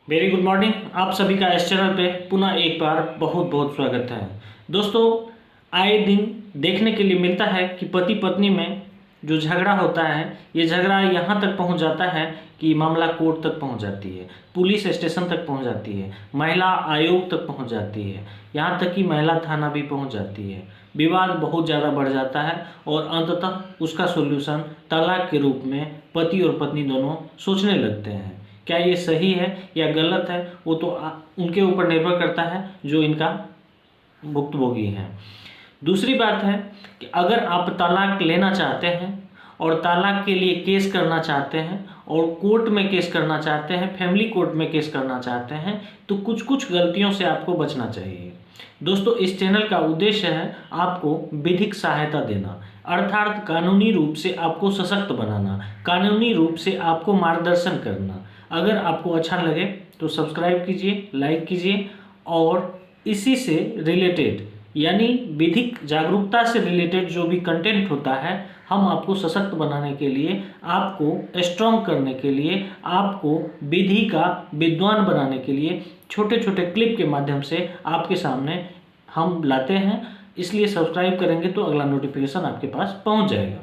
Very good morning. आप सभी का इस चैनल पे पुनः एक बार बहुत बहुत स्वागत है। दोस्तों, आए दिन देखने के लिए मिलता है कि पति पत्नी में जो झगड़ा होता है, ये झगड़ा यहाँ तक पहुँच जाता है कि मामला कोर्ट तक पहुँच जाती है, पुलिस स्टेशन तक पहुँच जाती है, महिला आयोग तक पहुँच जाती है, यहाँ तक कि महिला थाना भी पहुँच जाती है। विवाद बहुत ज़्यादा बढ़ जाता है और अंततः उसका सोल्यूशन तलाक के रूप में पति और पत्नी दोनों सोचने लगते हैं। क्या ये सही है या गलत है, वो तो उनके ऊपर निर्भर करता है जो इनका भुक्तभोगी है। दूसरी बात है कि अगर आप तलाक लेना चाहते हैं और तलाक के लिए केस करना चाहते हैं और कोर्ट में केस करना चाहते हैं, फैमिली कोर्ट में केस करना चाहते हैं, तो कुछ कुछ गलतियों से आपको बचना चाहिए। दोस्तों, इस चैनल का उद्देश्य है आपको विधिक सहायता देना, अर्थात कानूनी रूप से आपको सशक्त बनाना, कानूनी रूप से आपको मार्गदर्शन करना। अगर आपको अच्छा लगे तो सब्सक्राइब कीजिए, लाइक कीजिए और इसी से रिलेटेड यानी विधिक जागरूकता से रिलेटेड जो भी कंटेंट होता है, हम आपको सशक्त बनाने के लिए, आपको स्ट्रॉन्ग करने के लिए, आपको विधि का विद्वान बनाने के लिए छोटे छोटे क्लिप के माध्यम से आपके सामने हम लाते हैं। इसलिए सब्सक्राइब करेंगे तो अगला नोटिफिकेशन आपके पास पहुंच जाएगा।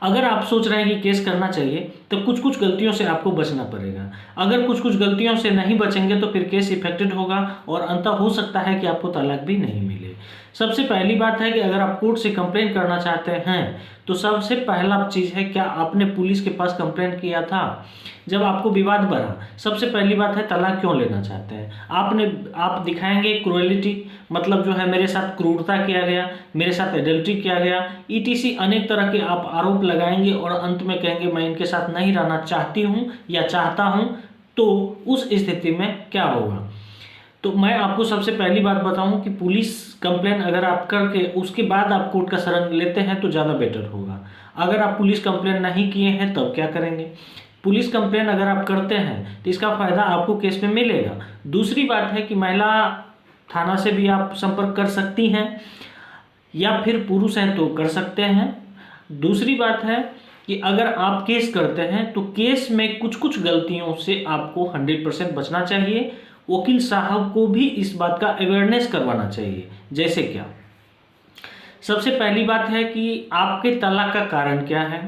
अगर आप सोच रहे हैं कि केस करना चाहिए तो कुछ कुछ गलतियों से आपको बचना पड़ेगा। अगर कुछ कुछ गलतियों से नहीं बचेंगे तो फिर केस इफेक्टेड होगा और अंत हो सकता है कि आपको तलाक भी नहीं मिले। सबसे पहली बात है कि अगर आप कोर्ट से कंप्लेन करना चाहते हैं तो सबसे पहला चीज़ है, क्या आपने पुलिस के पास कंप्लेन किया था जब आपको विवाद बढ़ा। सबसे पहली बात है, तलाक क्यों लेना चाहते हैं। आप दिखाएंगे क्रूएलिटी, मतलब जो है मेरे साथ क्रूरता किया गया, मेरे साथ एडल्ट्री किया गया, ईटीसी अनेक तरह के आप आरोप लगाएंगे और अंत में कहेंगे मैं इनके साथ नहीं रहना चाहती हूँ या चाहता हूँ। तो उस स्थिति में क्या होगा, तो मैं आपको सबसे पहली बात बताऊं कि पुलिस कंप्लेन अगर आप करके उसके बाद आप कोर्ट का शरण लेते हैं तो ज़्यादा बेटर होगा। अगर आप पुलिस कंप्लेन नहीं किए हैं तब क्या करेंगे। पुलिस कंप्लेन अगर आप करते हैं तो इसका फ़ायदा आपको केस में मिलेगा। दूसरी बात है कि महिला थाना से भी आप संपर्क कर सकती हैं या फिर पुरुष हैं तो कर सकते हैं। दूसरी बात है कि अगर आप केस करते हैं तो केस में कुछ कुछ गलतियों से आपको 100% बचना चाहिए। वकील साहब को भी इस बात का अवेयरनेस करवाना चाहिए। जैसे क्या, सबसे पहली बात है कि आपके तलाक का कारण क्या है,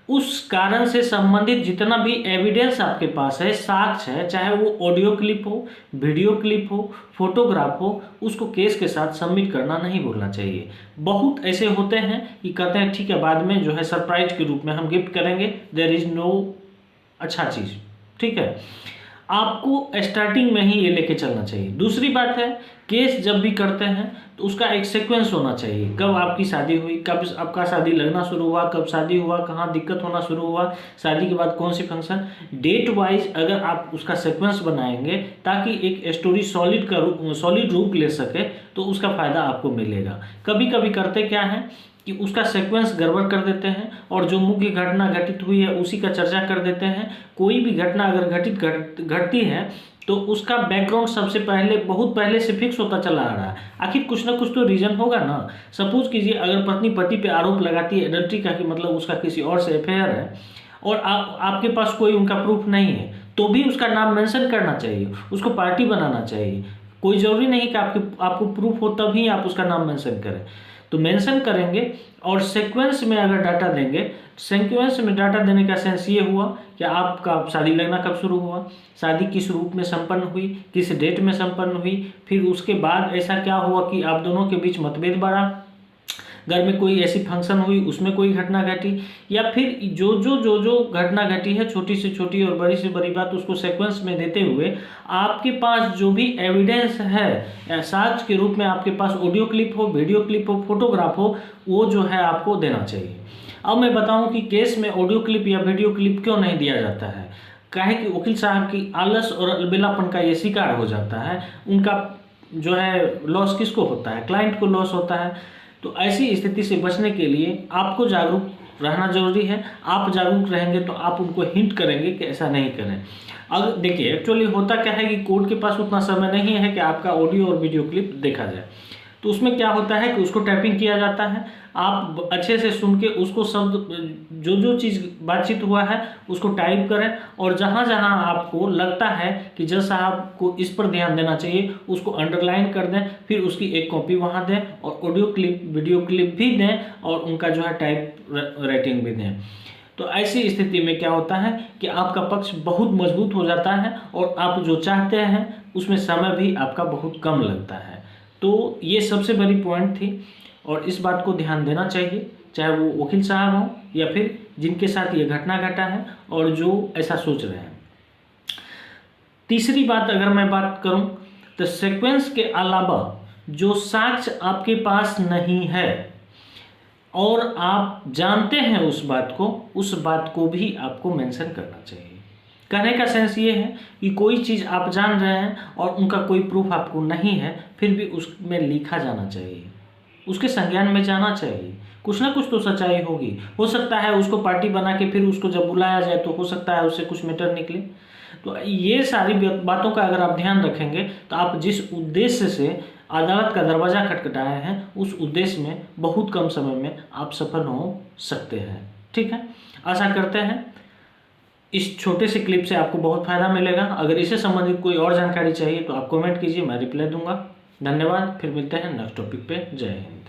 उस कारण से संबंधित जितना भी एविडेंस आपके पास है, साक्ष्य है, चाहे वो ऑडियो क्लिप हो, वीडियो क्लिप हो, फोटोग्राफ हो, उसको केस के साथ सबमिट करना नहीं भूलना चाहिए। बहुत ऐसे होते हैं कि कहते हैं ठीक है बाद में जो है सरप्राइज के रूप में हम गिफ्ट करेंगे, देयर इज नो अच्छा चीज़, ठीक है। आपको स्टार्टिंग में ही ये लेके चलना चाहिए। दूसरी बात है, केस जब भी करते हैं तो उसका एक सीक्वेंस होना चाहिए। कब आपकी शादी हुई, कब आपका शादी लगना शुरू हुआ, कब शादी हुआ, कहाँ दिक्कत होना शुरू हुआ, शादी के बाद कौन सी फंक्शन, डेट वाइज अगर आप उसका सीक्वेंस बनाएंगे ताकि एक स्टोरी सॉलिड रूप ले सके तो उसका फ़ायदा आपको मिलेगा। कभी कभी करते क्या है कि उसका सीक्वेंस गड़बड़ कर देते हैं और जो मुख्य घटना घटित हुई है उसी का चर्चा कर देते हैं। कोई भी घटना अगर घटती है तो उसका बैकग्राउंड सबसे पहले बहुत पहले से फिक्स होता चला आ रहा है। आखिर कुछ ना कुछ तो रीजन होगा ना। सपोज कीजिए अगर पत्नी पति पे आरोप लगाती है एडल्ट्री का, कि मतलब उसका किसी और से अफेयर है और आपके पास कोई उनका प्रूफ नहीं है, तो भी उसका नाम मेंशन करना चाहिए, उसको पार्टी बनाना चाहिए। कोई ज़रूरी नहीं कि आपको प्रूफ हो तभी आप उसका नाम मेंशन करें, तो मेंशन करेंगे और सीक्वेंस में अगर डाटा देंगे। सीक्वेंस में डाटा देने का सेंस ये हुआ कि आपका शादी लगना कब शुरू हुआ, शादी किस रूप में संपन्न हुई, किस डेट में संपन्न हुई, फिर उसके बाद ऐसा क्या हुआ कि आप दोनों के बीच मतभेद बढ़ा, घर में कोई ऐसी फंक्शन हुई, उसमें कोई घटना घटी, या फिर जो घटना घटी है, छोटी से छोटी और बड़ी से बड़ी बात, उसको सीक्वेंस में देते हुए आपके पास जो भी एविडेंस है साक्ष्य के रूप में, आपके पास ऑडियो क्लिप हो, वीडियो क्लिप हो, फोटोग्राफ हो, वो जो है आपको देना चाहिए। अब मैं बताऊं कि केस में ऑडियो क्लिप या वीडियो क्लिप क्यों नहीं दिया जाता है। काहे कि वकील साहब की आलस और अलबेलापन का ये शिकार हो जाता है। उनका जो है लॉस किसको होता है, क्लाइंट को लॉस होता है। तो ऐसी स्थिति से बचने के लिए आपको जागरूक रहना जरूरी है। आप जागरूक रहेंगे तो आप उनको हिंट करेंगे कि ऐसा नहीं करें। अगर देखिए एक्चुअली होता क्या है कि कोर्ट के पास उतना समय नहीं है कि आपका ऑडियो और वीडियो क्लिप देखा जाए। तो उसमें क्या होता है कि उसको टाइपिंग किया जाता है, आप अच्छे से सुन के उसको शब्द जो जो चीज़ बातचीत हुआ है उसको टाइप करें, और जहाँ जहाँ आपको लगता है कि जज साहब को इस पर ध्यान देना चाहिए उसको अंडरलाइन कर दें, फिर उसकी एक कॉपी वहाँ दें और ऑडियो क्लिप वीडियो क्लिप भी दें और उनका जो है टाइप राइटिंग भी दें। तो ऐसी स्थिति में क्या होता है कि आपका पक्ष बहुत मजबूत हो जाता है और आप जो चाहते हैं उसमें समय भी आपका बहुत कम लगता है। तो ये सबसे बड़ी पॉइंट थी और इस बात को ध्यान देना चाहिए, चाहे वो वकील साहब हों या फिर जिनके साथ ये घटना घटा है और जो ऐसा सोच रहे हैं। तीसरी बात अगर मैं बात करूं तो सीक्वेंस के अलावा जो साक्ष्य आपके पास नहीं है और आप जानते हैं उस बात को भी आपको मेंशन करना चाहिए। कहने का सेंस ये है कि कोई चीज़ आप जान रहे हैं और उनका कोई प्रूफ आपको नहीं है, फिर भी उसमें लिखा जाना चाहिए, उसके संज्ञान में जाना चाहिए। कुछ ना कुछ तो सच्चाई होगी। हो सकता है उसको पार्टी बना के फिर उसको जब बुलाया जाए तो हो सकता है उससे कुछ मैटर निकले। तो ये सारी बातों का अगर आप ध्यान रखेंगे तो आप जिस उद्देश्य से अदालत का दरवाज़ा खटखटाए हैं उस उद्देश्य में बहुत कम समय में आप सफल हो सकते हैं। ठीक है, आशा करते हैं इस छोटे से क्लिप से आपको बहुत फ़ायदा मिलेगा। अगर इससे संबंधित कोई और जानकारी चाहिए तो आप कमेंट कीजिए, मैं रिप्लाई दूंगा। धन्यवाद, फिर मिलते हैं नेक्स्ट टॉपिक पे। जय हिंद।